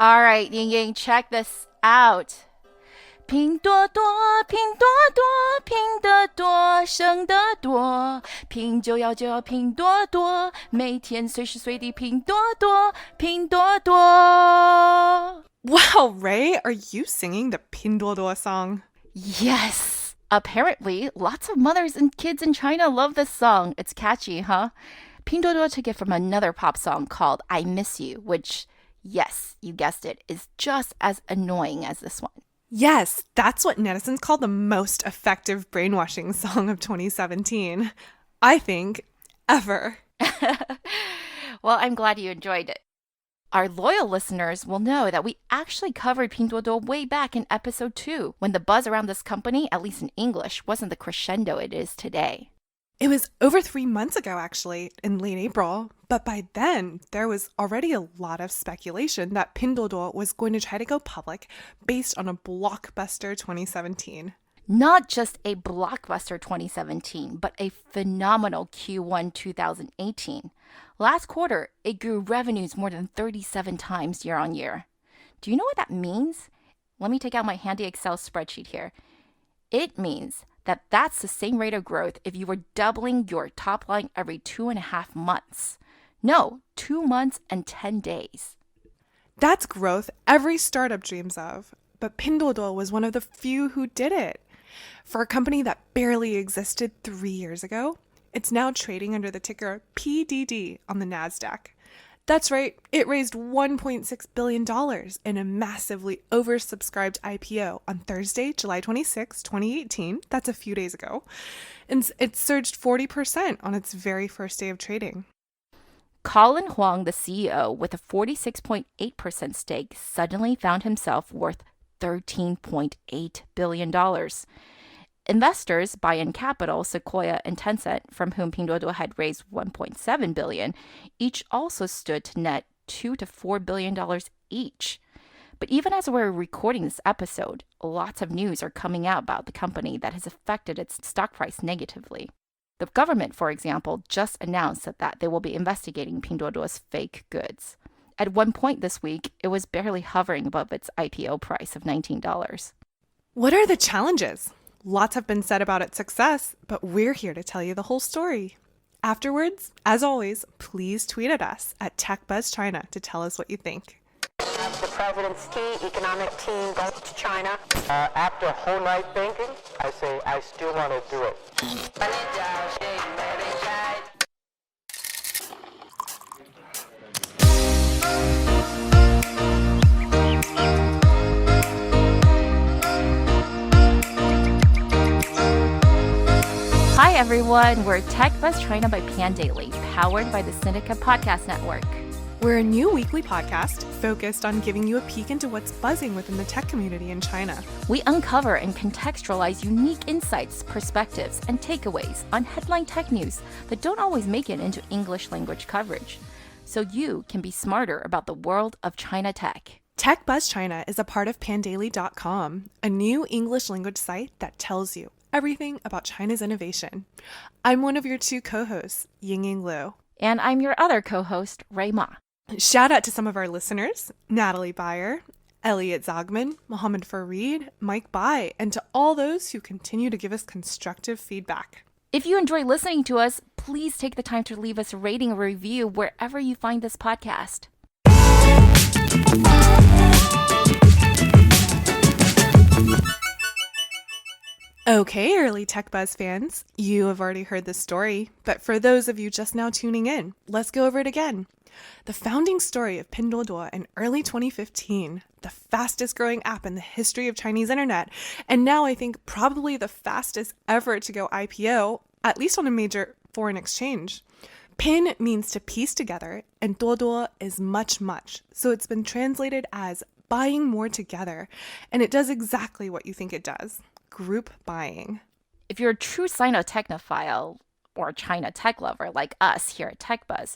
All right, Ying-Ying, check this out. 拼多多，拼多多，拼得多，生得多，拼就要拼多多，每天随时随地拼多多，拼多多。Wow, Ray, are you singing the Pinduoduo song? Yes. Apparently, lots of mothers and kids in China love this song. It's catchy, huh? Pinduoduo took it from another pop song called I Miss You, which, yes, you guessed it, is just as annoying as this one. Yes, that's what netizens call the most effective brainwashing song of 2017. I think, ever. Well, I'm glad you enjoyed it. Our loyal listeners will know that we actually covered Pinduoduo way back in episode 2, when the buzz around this company, at least in English, wasn't the crescendo it is today. It was over 3 months ago, actually, in late April. But by then, there was already a lot of speculation that Pinduoduo was going to try to go public based on a blockbuster 2017. Not just a blockbuster 2017, but a phenomenal Q1 2018. Last quarter, it grew revenues more than 37 times year on year. Do you know what that means? Let me take out my handy Excel spreadsheet here. It means that that's the same rate of growth if you were doubling your top line every 2.5 months. No, 2 months and 10 days. That's growth every startup dreams of. But Pinduoduo was one of the few who did it. For a company that barely existed 3 years ago, it's now trading under the ticker PDD on the NASDAQ. That's right, it raised $1.6 billion in a massively oversubscribed IPO on Thursday, July 26, 2018. That's a few days ago. And it surged 40% on its very first day of trading. Colin Huang, the CEO, with a 46.8% stake, suddenly found himself worth $13.8 billion. Investors, Buy-in Capital, Sequoia, and Tencent, from whom Pinduoduo had raised $1.7 billion, each also stood to net $2 to $4 billion each. But even as we're recording this episode, lots of news are coming out about the company that has affected its stock price negatively. The government, for example, just announced that they will be investigating Pinduoduo's fake goods. At one point this week, it was barely hovering above its IPO price of $19. What are the challenges? Lots have been said about its success, but we're here to tell you the whole story. Afterwards, as always, please tweet at us at TechBuzz China to tell us what you think. The president's key economic team goes to China. After a whole night thinking, I say I still want to do it. Hi everyone, we're TechBuzz China by Pandaily, powered by the Sinica Podcast Network. We're a new weekly podcast focused on giving you a peek into what's buzzing within the tech community in China. We uncover and contextualize unique insights, perspectives, and takeaways on headline tech news that don't always make it into English language coverage, so you can be smarter about the world of China tech. TechBuzz China is a part of Pandaily.com, a new English language site that tells you everything about China's innovation. I'm one of your 2 co-hosts, Ying-Ying Liu. And I'm your other co-host, Ray Ma. Shout out to some of our listeners, Natalie Beyer, Elliot Zogman, Mohammed Fareed, Mike Bai, and to all those who continue to give us constructive feedback. If you enjoy listening to us, please take the time to leave us a rating or review wherever you find this podcast. Okay, early TechBuzz fans, you have already heard this story, but for those of you just now tuning in, let's go over it again. The founding story of Pinduoduo in early 2015, the fastest growing app in the history of Chinese internet, and now I think probably the fastest ever to go IPO, at least on a major foreign exchange. Pin means to piece together, and duoduo is much, so it's been translated as buying more together, and it does exactly what you think it does. Group buying. If you're a true Sino-technophile or China tech lover like us here at TechBuzz,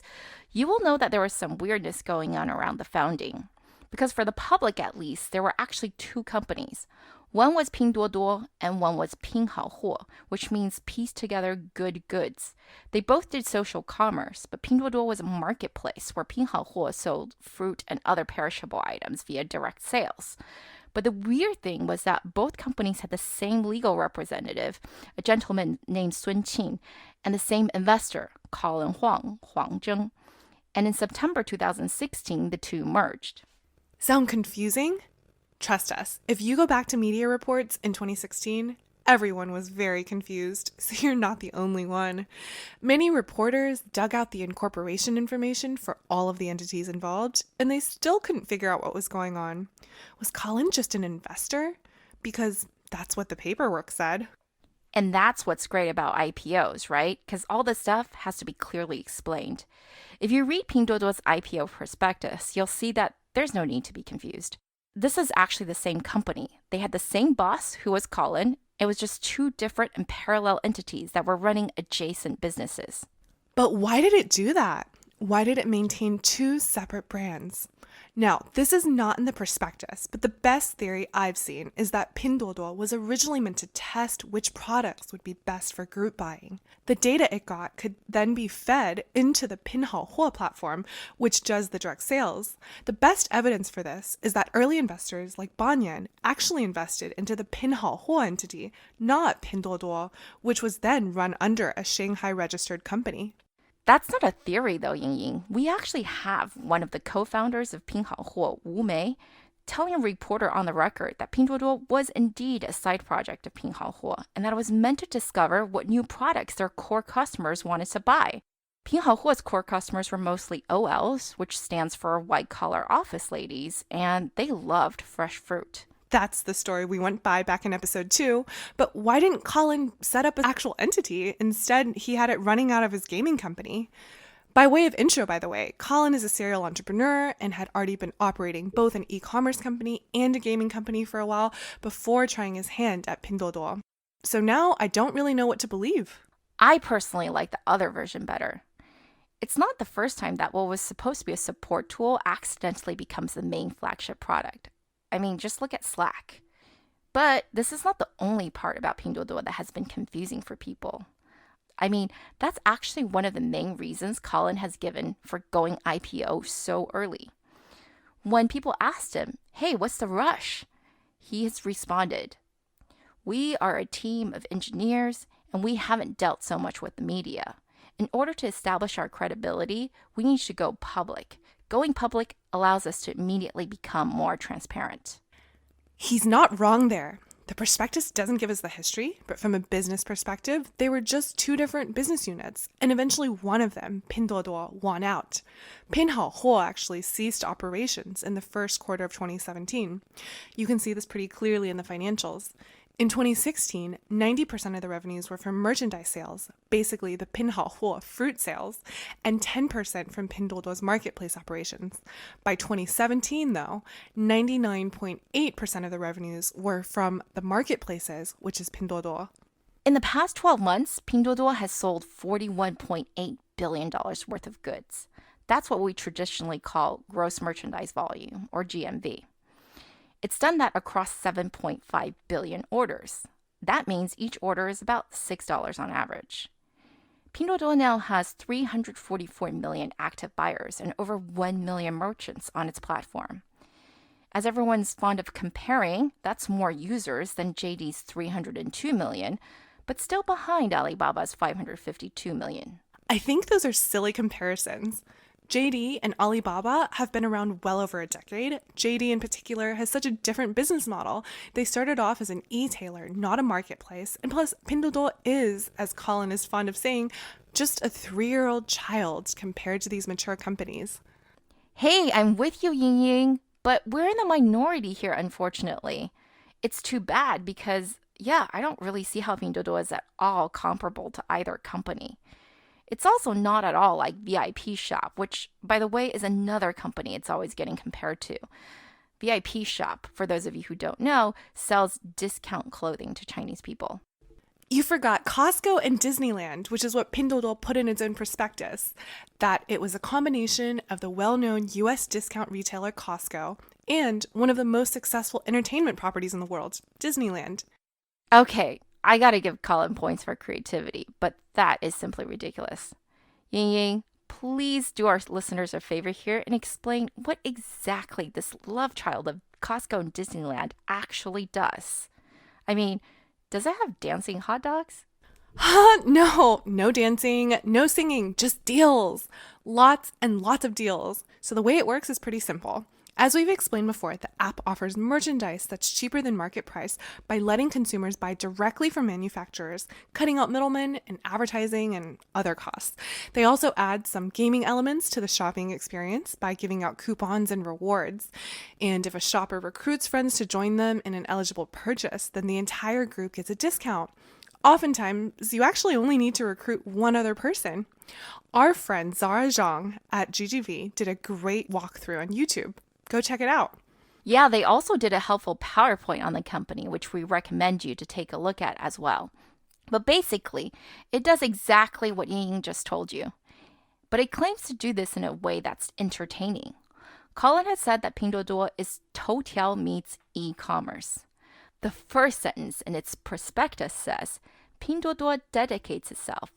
you will know that there was some weirdness going on around the founding. Because for the public at least, there were actually 2 companies. One was Pinduoduo and one was Pinhaohuo, which means piece together good goods. They both did social commerce, but Pinduoduo was a marketplace where Pinhaohuo sold fruit and other perishable items via direct sales. But the weird thing was that both companies had the same legal representative, a gentleman named Sun Qin, and the same investor, Colin Huang Zheng. And in September 2016, the two merged. Sound confusing? Trust us, if you go back to media reports in 2016, everyone was very confused, so you're not the only one. Many reporters dug out the incorporation information for all of the entities involved, and they still couldn't figure out what was going on. Was Colin just an investor? Because that's what the paperwork said. And that's what's great about IPOs, right? Because all this stuff has to be clearly explained. If you read Pinduoduo's IPO prospectus, you'll see that there's no need to be confused. This is actually the same company. They had the same boss, who was Colin. It was just two different and parallel entities that were running adjacent businesses. But why did it do that? Why did it maintain two separate brands? Now, this is not in the prospectus, but the best theory I've seen is that Pinduoduo was originally meant to test which products would be best for group buying. The data it got could then be fed into the Pinhaohuo platform, which does the direct sales. The best evidence for this is that early investors like Banyan actually invested into the Pinhaohuo entity, not Pinduoduo, which was then run under a Shanghai registered company. That's not a theory, though, Ying-Ying. We actually have one of the co-founders of Pinhaohuo, Wu Mei, telling a reporter on the record that Pinduoduo was indeed a side project of Pinhaohuo and that it was meant to discover what new products their core customers wanted to buy. Pinhaohuo's core customers were mostly OLs, which stands for white-collar office ladies, and they loved fresh fruit. That's the story we went by back in episode 2, but why didn't Colin set up an actual entity? Instead, he had it running out of his gaming company. By way of intro, by the way, Colin is a serial entrepreneur and had already been operating both an e-commerce company and a gaming company for a while before trying his hand at Pinduoduo. So now I don't really know what to believe. I personally like the other version better. It's not the first time that what was supposed to be a support tool accidentally becomes the main flagship product. I mean, just look at Slack. But this is not the only part about Pinduoduo that has been confusing for people. I mean, that's actually one of the main reasons Colin has given for going IPO so early. When people asked him, hey, what's the rush? He has responded, we are a team of engineers and we haven't dealt so much with the media. In order to establish our credibility, we need to go public. Going public allows us to immediately become more transparent. He's not wrong there. The prospectus doesn't give us the history, but from a business perspective, they were just two different business units, and eventually one of them, Pinduoduo, won out. Pinhaohuo actually ceased operations in the first quarter of 2017. You can see this pretty clearly in the financials. In 2016, 90% of the revenues were from merchandise sales, basically the Pinhaohuo fruit sales, and 10% from Pinduoduo's marketplace operations. By 2017, though, 99.8% of the revenues were from the marketplaces, which is Pinduoduo. In the past 12 months, Pinduoduo has sold $41.8 billion worth of goods. That's what we traditionally call gross merchandise volume, or GMV. It's done that across 7.5 billion orders. That means each order is about $6 on average. Pinduoduo now has 344 million active buyers and over 1 million merchants on its platform. As everyone's fond of comparing, that's more users than JD's 302 million, but still behind Alibaba's 552 million. I think those are silly comparisons. JD and Alibaba have been around well over a decade. JD in particular has such a different business model. They started off as an e-tailer, not a marketplace. And plus, Pinduoduo is, as Colin is fond of saying, just a 3-year-old child compared to these mature companies. Hey, I'm with you, Ying-Ying, but we're in the minority here, unfortunately. It's too bad because, I don't really see how Pinduoduo is at all comparable to either company. It's also not at all like VIP Shop, which, by the way, is another company it's always getting compared to. VIP Shop, for those of you who don't know, sells discount clothing to Chinese people. You forgot Costco and Disneyland, which is what Pinduoduo put in its own prospectus, that it was a combination of the well-known U.S. discount retailer Costco and one of the most successful entertainment properties in the world, Disneyland. Okay, I gotta give Colin points for creativity, but that is simply ridiculous. Ying-Ying, please do our listeners a favor here and explain what exactly this love child of Costco and Disneyland actually does. I mean, does it have dancing hot dogs? No dancing, no singing, just deals. Lots and lots of deals. So the way it works is pretty simple. As we've explained before, the app offers merchandise that's cheaper than market price by letting consumers buy directly from manufacturers, cutting out middlemen and advertising and other costs. They also add some gaming elements to the shopping experience by giving out coupons and rewards. And if a shopper recruits friends to join them in an eligible purchase, then the entire group gets a discount. Oftentimes, you actually only need to recruit one other person. Our friend Zara Zhang at GGV did a great walkthrough on YouTube. Go check it out. Yeah, they also did a helpful PowerPoint on the company, which we recommend you to take a look at as well. But basically, it does exactly what Ying just told you. But it claims to do this in a way that's entertaining. Colin has said that Pinduoduo is Toutiao meets e-commerce. The first sentence in its prospectus says, Pinduoduo dedicates itself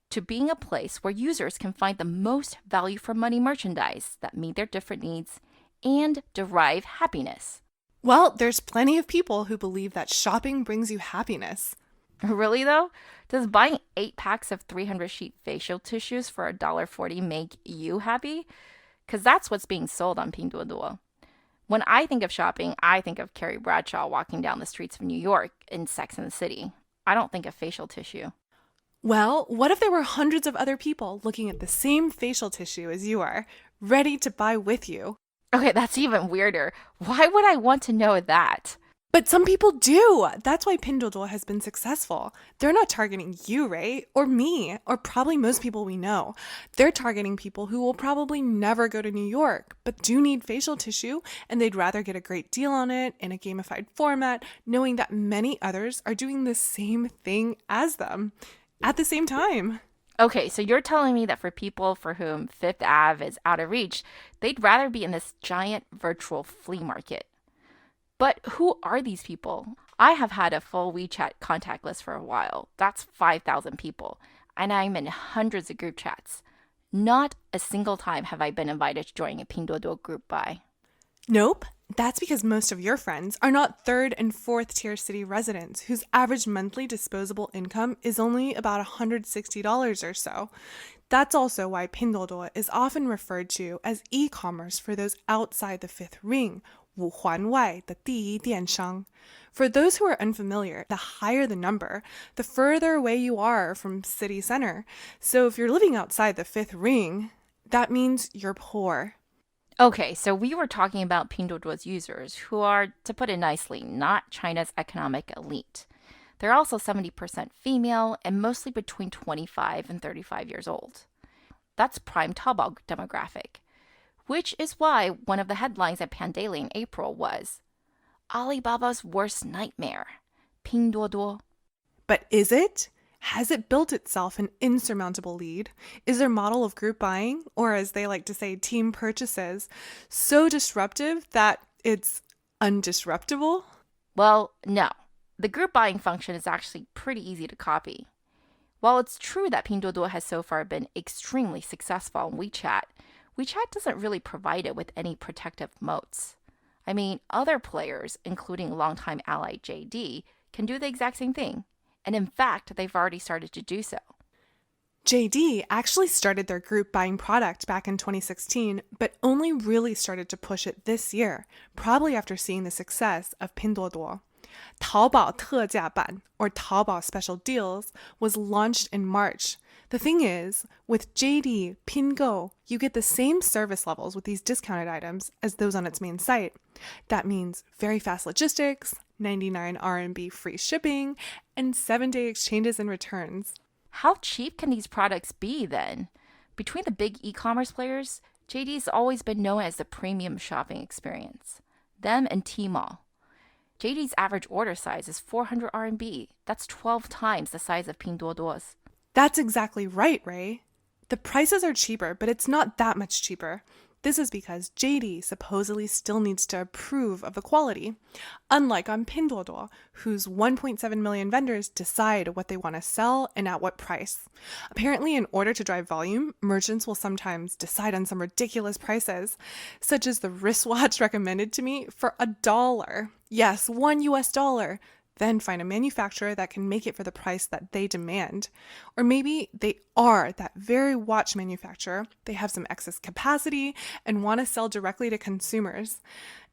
to being a place where users can find the most value for money merchandise that meet their different needs and derive happiness. Well, there's plenty of people who believe that shopping brings you happiness. Really though? Does buying 8 packs of 300 sheet facial tissues for $1.40 make you happy? Because that's what's being sold on Pinduoduo. When I think of shopping, I think of Carrie Bradshaw walking down the streets of New York in Sex and the City. I don't think of facial tissue. Well, what if there were hundreds of other people looking at the same facial tissue as you are, ready to buy with you? Okay, that's even weirder. Why would I want to know that? But some people do. That's why Pinduoduo has been successful. They're not targeting you, right? Or me, or probably most people we know. They're targeting people who will probably never go to New York, but do need facial tissue, and they'd rather get a great deal on it in a gamified format, knowing that many others are doing the same thing as them at the same time. Okay, so you're telling me that for people for whom Fifth Ave is out of reach, they'd rather be in this giant virtual flea market. But who are these people? I have had a full WeChat contact list for a while. That's 5,000 people. And I'm in hundreds of group chats. Not a single time have I been invited to join a Pinduoduo group buy. Nope. That's because most of your friends are not third and fourth tier city residents whose average monthly disposable income is only about $160 or so. That's also why Pinduoduo is often referred to as e-commerce for those outside the fifth ring, 五环外的第一电商. For those who are unfamiliar, the higher the number, the further away you are from city center. So if you're living outside the fifth ring, that means you're poor. Okay, so we were talking about Pinduoduo's users, who are, to put it nicely, not China's economic elite. They're also 70% female and mostly between 25 and 35 years old. That's prime Taobao demographic, which is why one of the headlines at Pandaily in April was, Alibaba's worst nightmare, Pinduoduo. But is it? Has it built itself an insurmountable lead? Is their model of group buying, or as they like to say, team purchases, so disruptive that it's undisruptable? Well, no. The group buying function is actually pretty easy to copy. While it's true that Pinduoduo has so far been extremely successful on WeChat, WeChat doesn't really provide it with any protective moats. I mean, other players, including longtime ally JD, can do the exact same thing. And in fact, they've already started to do so. JD actually started their group buying product back in 2016, but only really started to push it this year, probably after seeing the success of Pinduoduo. Taobao 特价版, or Taobao Special Deals, was launched in March. The thing is, with JD Pingo, you get the same service levels with these discounted items as those on its main site. That means very fast logistics, 99 RMB free shipping, and 7-day exchanges and returns. How cheap can these products be then? Between the big e-commerce players, JD's always been known as the premium shopping experience. Them and Tmall. JD's average order size is 400 RMB. That's 12 times the size of Pinduoduo's. That's exactly right, Ray. The prices are cheaper, but it's not that much cheaper. This is because JD supposedly still needs to approve of the quality, unlike on Pinduoduo, whose 1.7 million vendors decide what they want to sell and at what price. Apparently, in order to drive volume, merchants will sometimes decide on some ridiculous prices, such as the wristwatch recommended to me for $1. Yes, $1, then find a manufacturer that can make it for the price that they demand. Or maybe they are that very watch manufacturer, they have some excess capacity and want to sell directly to consumers.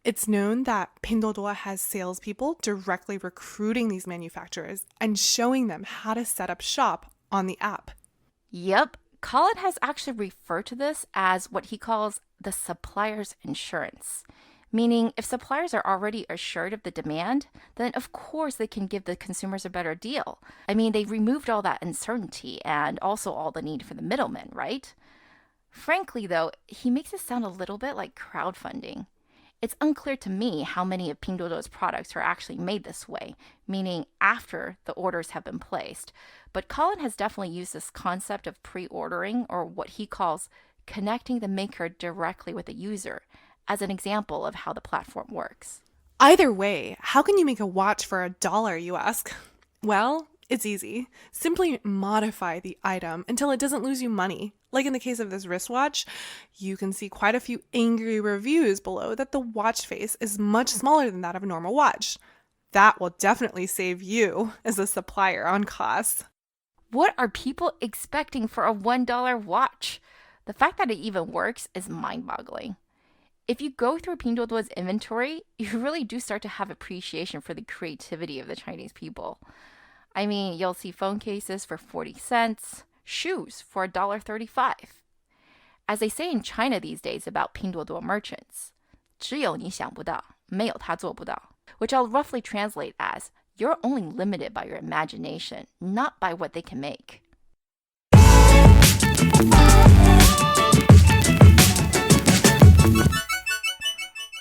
It's known that Pinduoduo has salespeople directly recruiting these manufacturers and showing them how to set up shop on the app. Yep, Colin has actually referred to this as what he calls the supplier's insurance. Meaning, if suppliers are already assured of the demand, then of course they can give the consumers a better deal. I mean, they removed all that uncertainty and also all the need for the middlemen, right? Frankly, though, he makes it sound a little bit like crowdfunding. It's unclear to me how many of Pinduoduo's products are actually made this way, meaning after the orders have been placed. But Colin has definitely used this concept of pre-ordering, or what he calls connecting the maker directly with the user, as an example of how the platform works. Either way, how can you make a watch for $1, you ask? Well, it's easy. Simply modify the item until it doesn't lose you money. Like in the case of this wristwatch, you can see quite a few angry reviews below that the watch face is much smaller than that of a normal watch. That will definitely save you as a supplier on costs. What are people expecting for a $1 watch? The fact that it even works is mind-boggling. If you go through Pinduoduo's inventory, you really do start to have appreciation for the creativity of the Chinese people. I mean, you'll see phone cases for 40 cents, shoes for $1.35. As they say in China these days about Pinduoduo merchants, 只有你想不到，没有他做不到, which I'll roughly translate as, you're only limited by your imagination, not by what they can make.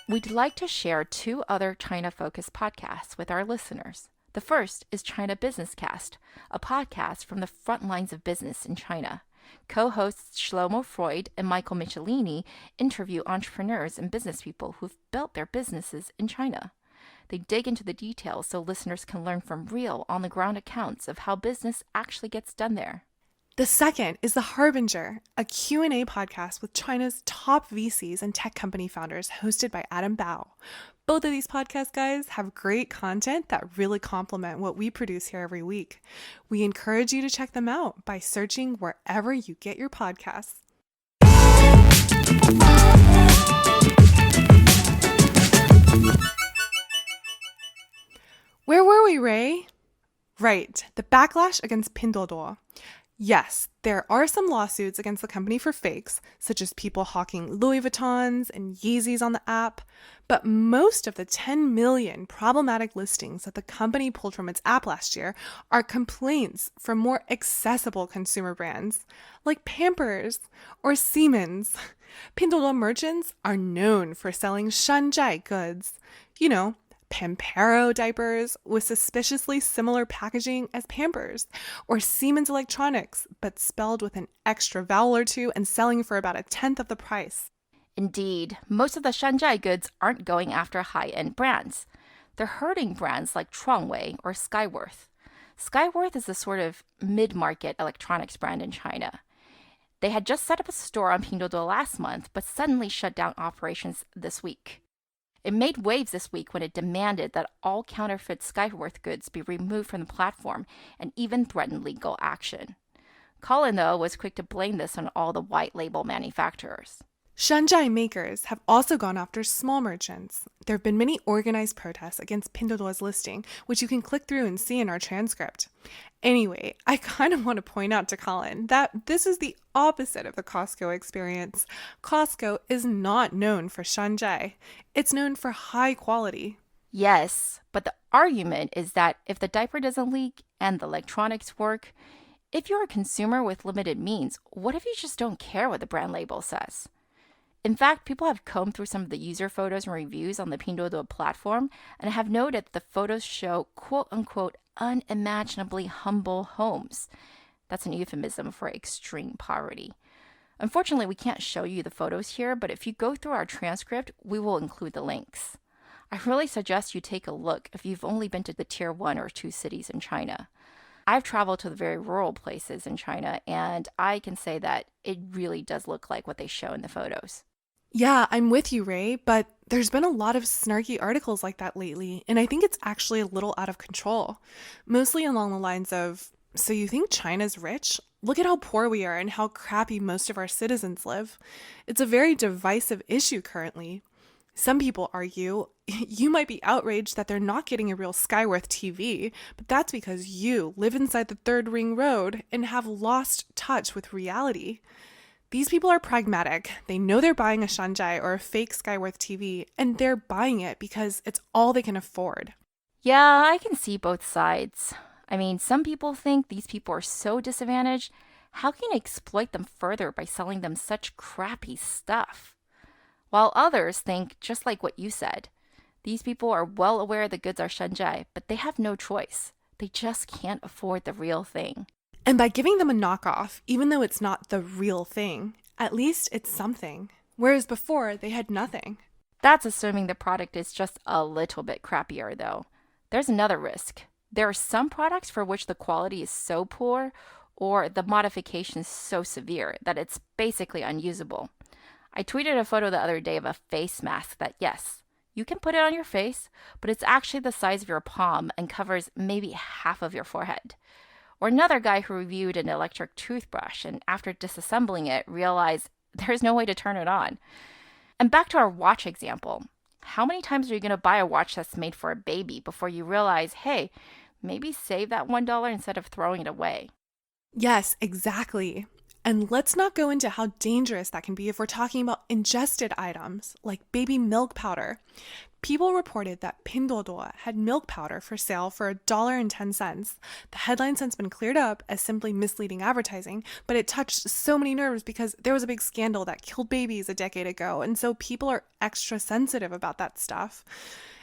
We'd like to share 2 other China-focused podcasts with our listeners. The first is China Business Cast, a podcast from the front lines of business in China. Co-hosts Shlomo Freud and Michael Michelini interview entrepreneurs and business people who've built their businesses in China. They dig into the details so listeners can learn from real, on-the-ground accounts of how business actually gets done there. The second is The Harbinger, a Q&A podcast with China's top VCs and tech company founders hosted by Adam Bao. Both of these podcast guys have great content that really complement what we produce here every week. We encourage you to check them out by searching wherever you get your podcasts. Where were we, Ray? Right, the backlash against Pinduoduo. Yes, there are some lawsuits against the company for fakes, such as people hawking Louis Vuittons and Yeezys on the app, but most of the 10 million problematic listings that the company pulled from its app last year are complaints from more accessible consumer brands, like Pampers or Siemens. Pinduoduo merchants are known for selling shanzhai goods, Pampero diapers with suspiciously similar packaging as Pampers, or Siemens Electronics, but spelled with an extra vowel or two and selling for about 1/10 of the price. Indeed, most of the shanzhai goods aren't going after high-end brands. They're hurting brands like Chuangwei or Skyworth. Skyworth is a sort of mid-market electronics brand in China. They had just set up a store on Pinduoduo last month, but suddenly shut down operations this week. It made waves this week when it demanded that all counterfeit Skyworth goods be removed from the platform and even threatened legal action. Colin, though, was quick to blame this on all the white label manufacturers. Shanzhai makers have also gone after small merchants. There have been many organized protests against Pinduoduo's listing, which you can click through and see in our transcript. Anyway, I kind of want to point out to Colin that this is the opposite of the Costco experience. Costco is not known for shanzhai. It's known for high quality. Yes, but the argument is that if the diaper doesn't leak and the electronics work, if you're a consumer with limited means, what if you just don't care what the brand label says? In fact, people have combed through some of the user photos and reviews on the Pinduoduo platform and have noted that the photos show quote-unquote unimaginably humble homes. That's an euphemism for extreme poverty. Unfortunately, we can't show you the photos here, but if you go through our transcript, we will include the links. I really suggest you take a look if you've only been to the tier 1 or 2 cities in China. I've traveled to the very rural places in China, and I can say that it really does look like what they show in the photos. Yeah, I'm with you, Ray, but there's been a lot of snarky articles like that lately, and I think it's actually a little out of control. Mostly along the lines of, so you think China's rich? Look at how poor we are and how crappy most of our citizens live. It's a very divisive issue currently. Some people argue you might be outraged that they're not getting a real Skyworth TV, but that's because you live inside the third ring road and have lost touch with reality. These people are pragmatic. They know they're buying a Shanzhai or a fake Skyworth TV, and they're buying it because it's all they can afford. Yeah, I can see both sides. I mean, some people think these people are so disadvantaged. How can you exploit them further by selling them such crappy stuff? While others think, just like what you said, these people are well aware the goods are Shanzhai, but they have no choice. They just can't afford the real thing. And by giving them a knockoff, even though it's not the real thing, at least it's something. Whereas before, they had nothing. That's assuming the product is just a little bit crappier, though. There's another risk. There are some products for which the quality is so poor or the modification is so severe that it's basically unusable. I tweeted a photo the other day of a face mask that, yes, you can put it on your face, but it's actually the size of your palm and covers maybe half of your forehead. Or another guy who reviewed an electric toothbrush and after disassembling it realized there's no way to turn it on. And back to our watch example. How many times are you going to buy a watch that's made for a baby before you realize, hey, maybe save that $1 instead of throwing it away? Yes, exactly. And let's not go into how dangerous that can be if we're talking about ingested items like baby milk powder. People reported that Pinduoduo had milk powder for sale for $1.10. The headline since been cleared up as simply misleading advertising, but it touched so many nerves because there was a big scandal that killed babies a decade ago, and so people are extra sensitive about that stuff.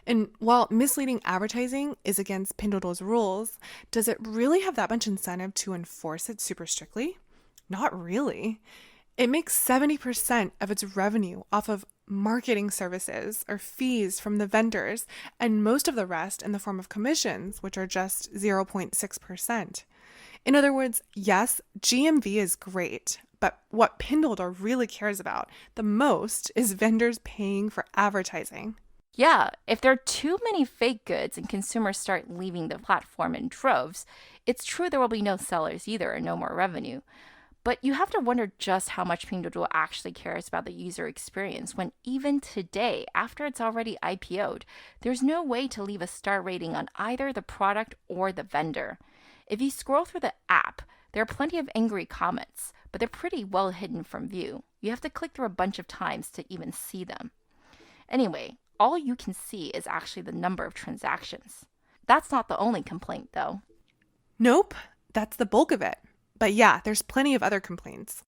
And while misleading advertising is against Pinduoduo's rules, does it really have that much incentive to enforce it super strictly? Not really. It makes 70% of its revenue off of marketing services or fees from the vendors, and most of the rest in the form of commissions, which are just 0.6%. In other words, yes, GMV is great, but what Pinduoduo really cares about the most is vendors paying for advertising. Yeah, if there are too many fake goods and consumers start leaving the platform in droves, it's true there will be no sellers either and no more revenue. But you have to wonder just how much Pinduoduo actually cares about the user experience when even today, after it's already IPO'd, there's no way to leave a star rating on either the product or the vendor. If you scroll through the app, there are plenty of angry comments, but they're pretty well hidden from view. You have to click through a bunch of times to even see them. Anyway, all you can see is actually the number of transactions. That's not the only complaint, though. Nope, that's the bulk of it. But yeah, there's plenty of other complaints.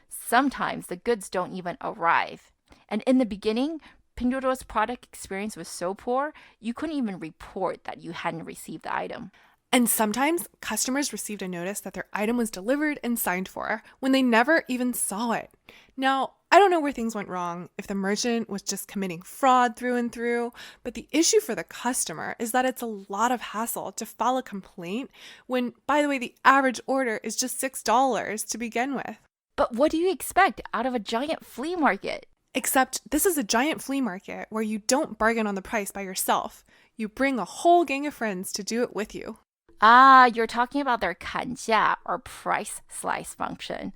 Sometimes the goods don't even arrive. And in the beginning, Pinduoduo's product experience was so poor, you couldn't even report that you hadn't received the item. And sometimes customers received a notice that their item was delivered and signed for when they never even saw it. Now, I don't know where things went wrong, if the merchant was just committing fraud through and through, but the issue for the customer is that it's a lot of hassle to file a complaint when, by the way, the average order is just $6 to begin with. But what do you expect out of a giant flea market? Except this is a giant flea market where you don't bargain on the price by yourself. You bring a whole gang of friends to do it with you. Ah, you're talking about their 砍价 or price slice function.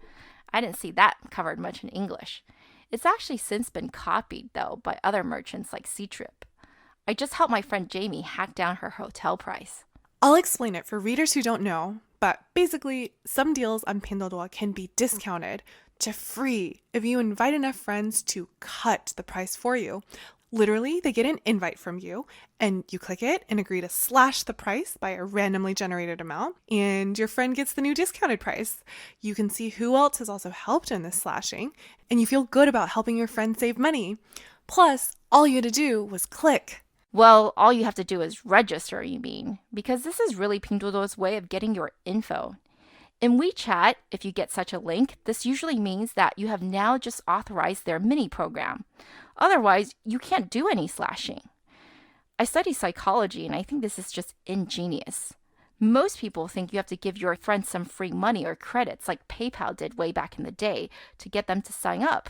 I didn't see that covered much in English. It's actually since been copied, though, by other merchants like C-Trip. I just helped my friend Jamie hack down her hotel price. I'll explain it for readers who don't know, but basically, some deals on Pinduoduo can be discounted to free if you invite enough friends to cut the price for you. Literally, they get an invite from you, and you click it and agree to slash the price by a randomly generated amount, and your friend gets the new discounted price. You can see who else has also helped in this slashing, and you feel good about helping your friend save money. Plus, all you had to do was click. Well, all you have to do is register, you mean, because this is really Pinduoduo's way of getting your info. In WeChat, if you get such a link, this usually means that you have now just authorized their mini program. Otherwise, you can't do any slashing. I study psychology and I think this is just ingenious. Most people think you have to give your friends some free money or credits like PayPal did way back in the day to get them to sign up.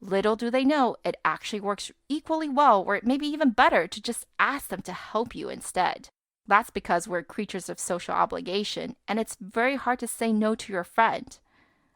Little do they know, it actually works equally well, or it may be even better to just ask them to help you instead. That's because we're creatures of social obligation, and it's very hard to say no to your friend.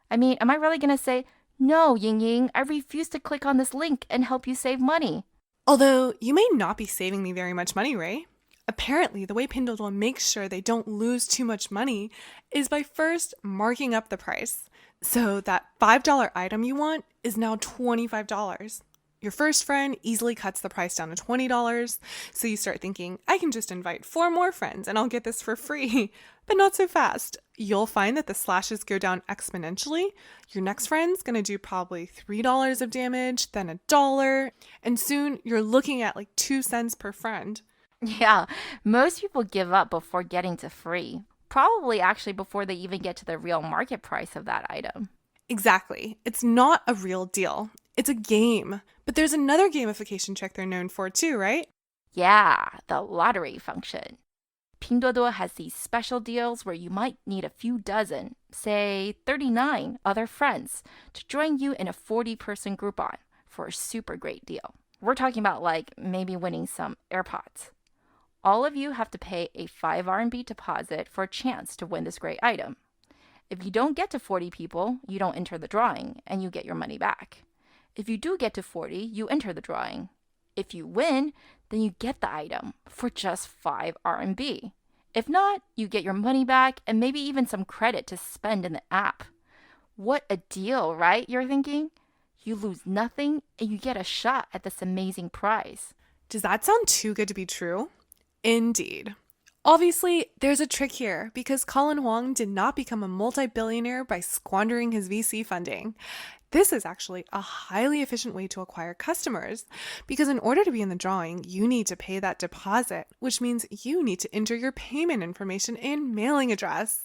I mean, am I really going to say, "No, Ying-Ying, I refuse to click on this link and help you save money"? Although you may not be saving me very much money, Ray. Apparently, the way Pinduoduo makes sure they don't lose too much money is by first marking up the price. So that $5 item you want is now $25. Your first friend easily cuts the price down to $20, so you start thinking, I can just invite 4 more friends and I'll get this for free. But not so fast. You'll find that the slashes go down exponentially. Your next friend's gonna do probably $3 of damage, then $1, and soon you're looking at like 2 cents per friend. Yeah, most people give up before getting to free. Probably actually before they even get to the real market price of that item. Exactly. It's not a real deal. It's a game. But there's another gamification trick they're known for too, right? Yeah, the lottery function. Pinduoduo has these special deals where you might need a few dozen, say 39 other friends to join you in a 40-person Groupon for a super great deal. We're talking about like maybe winning some AirPods. All of you have to pay a 5 RMB deposit for a chance to win this great item. If you don't get to 40 people, you don't enter the drawing and you get your money back. If you do get to 40, you enter the drawing. If you win, then you get the item for just 5 RMB. If not, you get your money back and maybe even some credit to spend in the app. What a deal, right? You're thinking? You lose nothing and you get a shot at this amazing prize. Does that sound too good to be true? Indeed. Obviously, there's a trick here because Colin Huang did not become a multi-billionaire by squandering his VC funding. This is actually a highly efficient way to acquire customers because in order to be in the drawing, you need to pay that deposit, which means you need to enter your payment information and mailing address.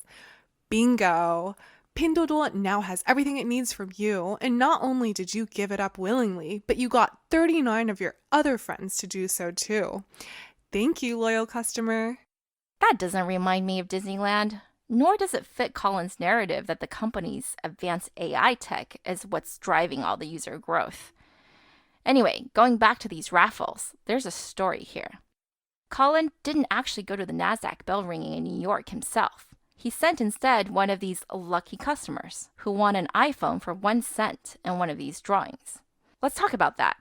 Bingo! Pinduoduo now has everything it needs from you, and not only did you give it up willingly, but you got 39 of your other friends to do so too. Thank you, loyal customer. That doesn't remind me of Disneyland, nor does it fit Colin's narrative that the company's advanced AI tech is what's driving all the user growth. Anyway, going back to these raffles, there's a story here. Colin didn't actually go to the NASDAQ bell ringing in New York himself. He sent instead one of these lucky customers who won an iPhone for 1 cent in one of these drawings. Let's talk about that.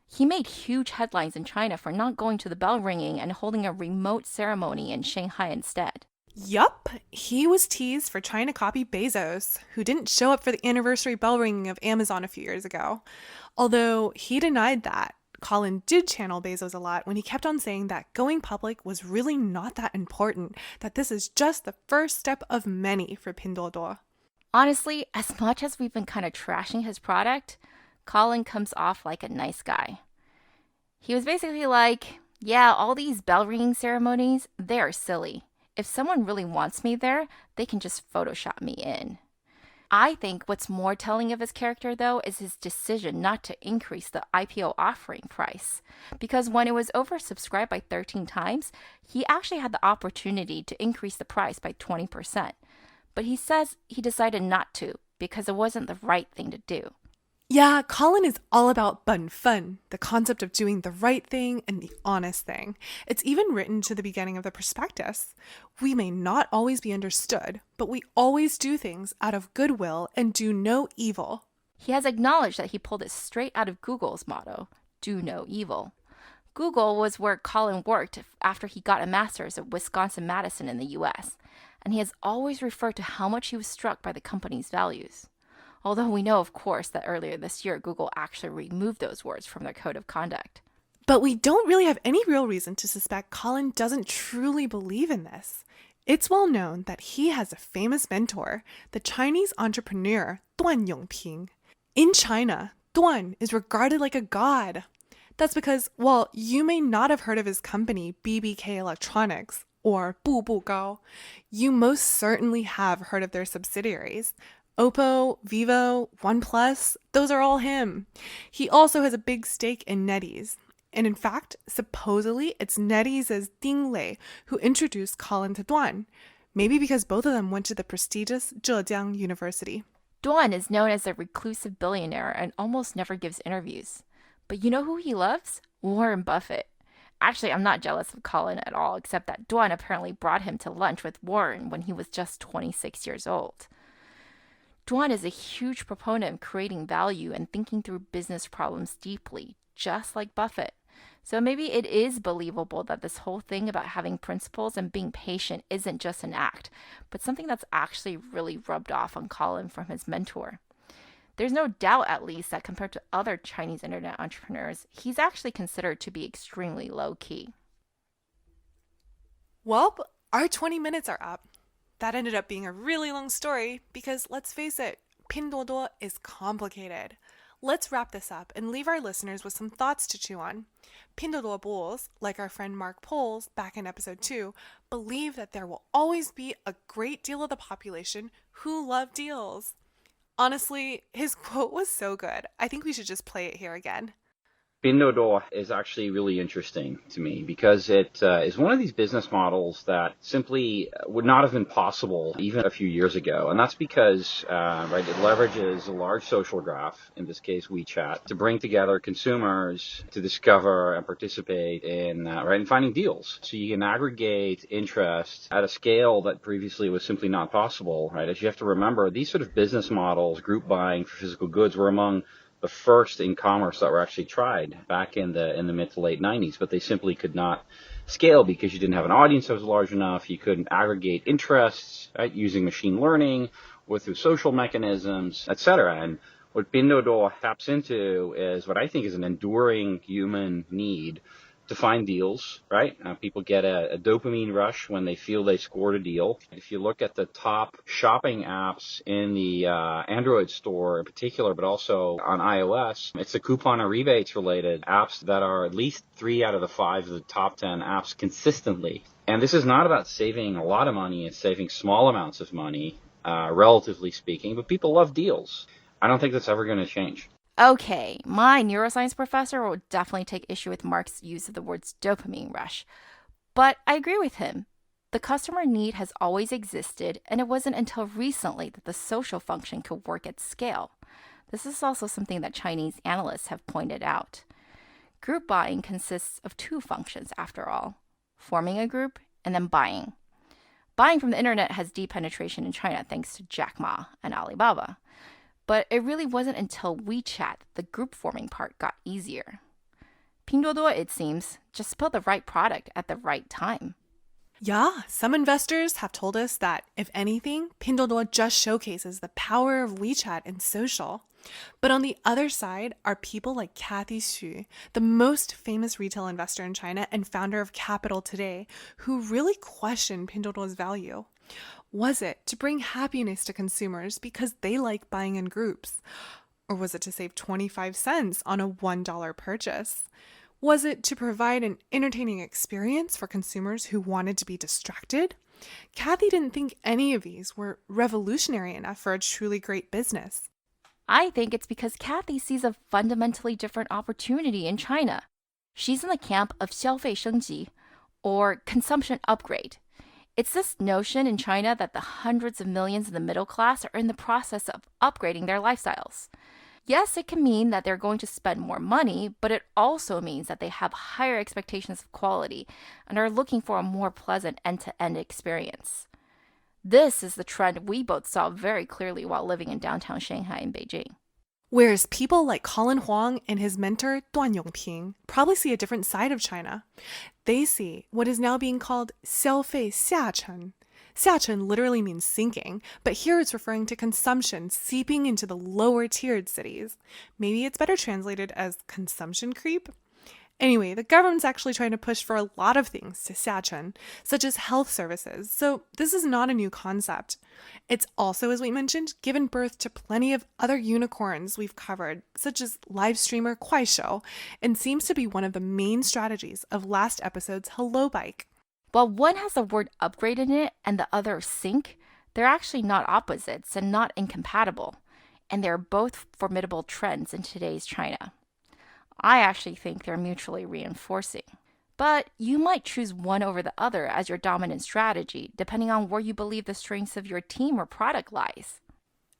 He made huge headlines in China for not going to the bell ringing and holding a remote ceremony in Shanghai instead. Yup, he was teased for trying to copy Bezos, who didn't show up for the anniversary bell ringing of Amazon a few years ago. Although he denied that, Colin did channel Bezos a lot when he kept on saying that going public was really not that important, that this is just the first step of many for Pinduoduo. Honestly, as much as we've been kind of trashing his product, Colin comes off like a nice guy. He was basically like, yeah, all these bell ringing ceremonies, they're silly. If someone really wants me there, they can just Photoshop me in. I think what's more telling of his character, though, is his decision not to increase the IPO offering price. Because when it was oversubscribed by 13 times, he actually had the opportunity to increase the price by 20%. But he says he decided not to because it wasn't the right thing to do. Yeah, Colin is all about bun fun, the concept of doing the right thing and the honest thing. It's even written to the beginning of the prospectus. We may not always be understood, but we always do things out of goodwill and do no evil. He has acknowledged that he pulled it straight out of Google's motto, do no evil. Google was where Colin worked after he got a master's at Wisconsin-Madison in the US, and he has always referred to how much he was struck by the company's values. Although we know, of course, that earlier this year, Google actually removed those words from their code of conduct. But we don't really have any real reason to suspect Colin doesn't truly believe in this. It's well known that he has a famous mentor, the Chinese entrepreneur Duan Yongping. In China, Duan is regarded like a god. That's because, while you may not have heard of his company, BBK Electronics, or 步步高. You most certainly have heard of their subsidiaries. Oppo, Vivo, OnePlus, those are all him. He also has a big stake in NetEase. And in fact, supposedly it's NetEase's Ding Lei who introduced Colin to Duan. Maybe because both of them went to the prestigious Zhejiang University. Duan is known as a reclusive billionaire and almost never gives interviews. But you know who he loves? Warren Buffett. Actually, I'm not jealous of Colin at all, except that Duan apparently brought him to lunch with Warren when he was just 26 years old. Duan is a huge proponent of creating value and thinking through business problems deeply, just like Buffett. So maybe it is believable that this whole thing about having principles and being patient isn't just an act, but something that's actually really rubbed off on Colin from his mentor. There's no doubt, at least, that compared to other Chinese internet entrepreneurs, he's actually considered to be extremely low-key. Well, our 20 minutes are up. That ended up being a really long story because, let's face it, Pinduoduo is complicated. Let's wrap this up and leave our listeners with some thoughts to chew on. Pinduoduo bulls, like our friend Mark Poles back in episode 2, believe that there will always be a great deal of the population who love deals. Honestly, his quote was so good. I think we should just play it here again. Pinduoduo is actually really interesting to me because it is one of these business models that simply would not have been possible even a few years ago. And that's because it leverages a large social graph, in this case WeChat, to bring together consumers to discover and participate in finding deals. So you can aggregate interest at a scale that previously was simply not possible. Right? As you have to remember, these sort of business models, group buying for physical goods, were among the first in commerce that were actually tried back in the mid to late 90s, but they simply could not scale because you didn't have an audience that was large enough. You couldn't aggregate interests, right, using machine learning or through social mechanisms, etc. And what Pinduoduo taps into is what I think is an enduring human need to find deals, right? People get a dopamine rush when they feel they scored a deal. If you look at the top shopping apps in the Android store in particular, but also on iOS, it's the coupon or rebates related apps that are at least 3 out of the 5 of the top 10 apps consistently. And this is not about saving a lot of money, it's saving small amounts of money, relatively speaking, but people love deals. I don't think that's ever going to change. Okay, my neuroscience professor will definitely take issue with Mark's use of the words dopamine rush. But I agree with him. The customer need has always existed, and it wasn't until recently that the social function could work at scale. This is also something that Chinese analysts have pointed out. Group buying consists of 2 functions, after all: forming a group and then buying. Buying from the internet has deep penetration in China thanks to Jack Ma and Alibaba. But it really wasn't until WeChat that the group forming part got easier. Pinduoduo, it seems, just built the right product at the right time. Yeah, some investors have told us that, if anything, Pinduoduo just showcases the power of WeChat and social. But on the other side are people like Kathy Xu, the most famous retail investor in China and founder of Capital Today, who really questioned Pinduoduo's value. Was it to bring happiness to consumers because they like buying in groups? Or was it to save 25 cents on a $1 purchase? Was it to provide an entertaining experience for consumers who wanted to be distracted? Kathy didn't think any of these were revolutionary enough for a truly great business. I think it's because Kathy sees a fundamentally different opportunity in China. She's in the camp of 消费升级, or consumption upgrade. It's this notion in China that the hundreds of millions in the middle class are in the process of upgrading their lifestyles. Yes, it can mean that they're going to spend more money, but it also means that they have higher expectations of quality and are looking for a more pleasant end-to-end experience. This is the trend we both saw very clearly while living in downtown Shanghai and Beijing. Whereas people like Colin Huang and his mentor Duan Yongping probably see a different side of China. They see what is now being called 消费下沉. 下沉literally means sinking, but here it's referring to consumption seeping into the lower-tiered cities. Maybe it's better translated as consumption creep? Anyway, the government's actually trying to push for a lot of things to 下沉, such as health services, so this is not a new concept. It's also, as we mentioned, given birth to plenty of other unicorns we've covered, such as live streamer Kuaishou, and seems to be one of the main strategies of last episode's Hello Bike. While one has the word upgrade in it and the other sync, they're actually not opposites and not incompatible, and they're both formidable trends in today's China. I actually think they're mutually reinforcing. But you might choose one over the other as your dominant strategy, depending on where you believe the strengths of your team or product lies.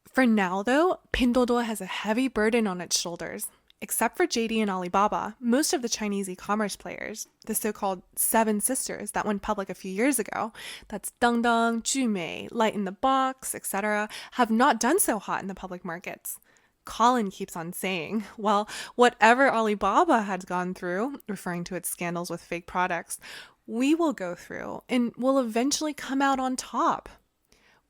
For now, though, Pinduoduo has a heavy burden on its shoulders. Except for JD and Alibaba, most of the Chinese e-commerce players, the so-called Seven Sisters that went public a few years ago, that's Dangdang, Jumei, Light in the Box, etc., have not done so hot in the public markets. Colin keeps on saying, well, whatever Alibaba had gone through, referring to its scandals with fake products, we will go through and will eventually come out on top.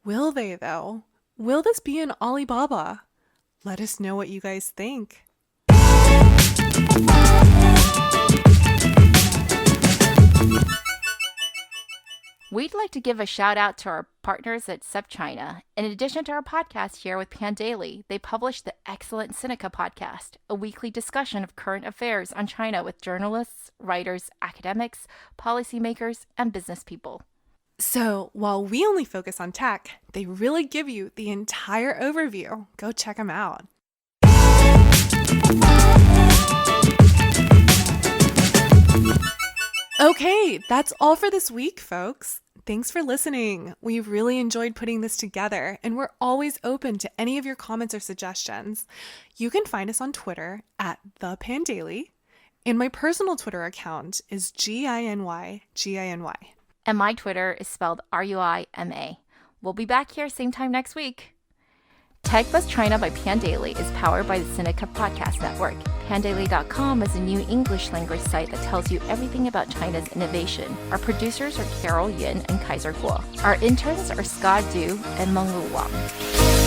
Will they, though? Will this be an Alibaba? Let us know what you guys think. We'd like to give a shout out to our partners at SEP China. In addition to our podcast here with Pandaily, they publish the excellent Sinica podcast, a weekly discussion of current affairs on China with journalists, writers, academics, policymakers, and business people. So while we only focus on tech, they really give you the entire overview. Go check them out. Okay, that's all for this week, folks. Thanks for listening. We really enjoyed putting this together, and we're always open to any of your comments or suggestions. You can find us on Twitter at @ThePandaily, and my personal Twitter account is GINY. And my Twitter is spelled RUIMA. We'll be back here same time next week. TechBuzz China by Pandaily is powered by the Sinica Podcast Network. Pandaily.com is a new English language site that tells you everything about China's innovation. Our producers are Carol Yin and Kaiser Kuo. Our interns are Scott Du and Menglu Wang.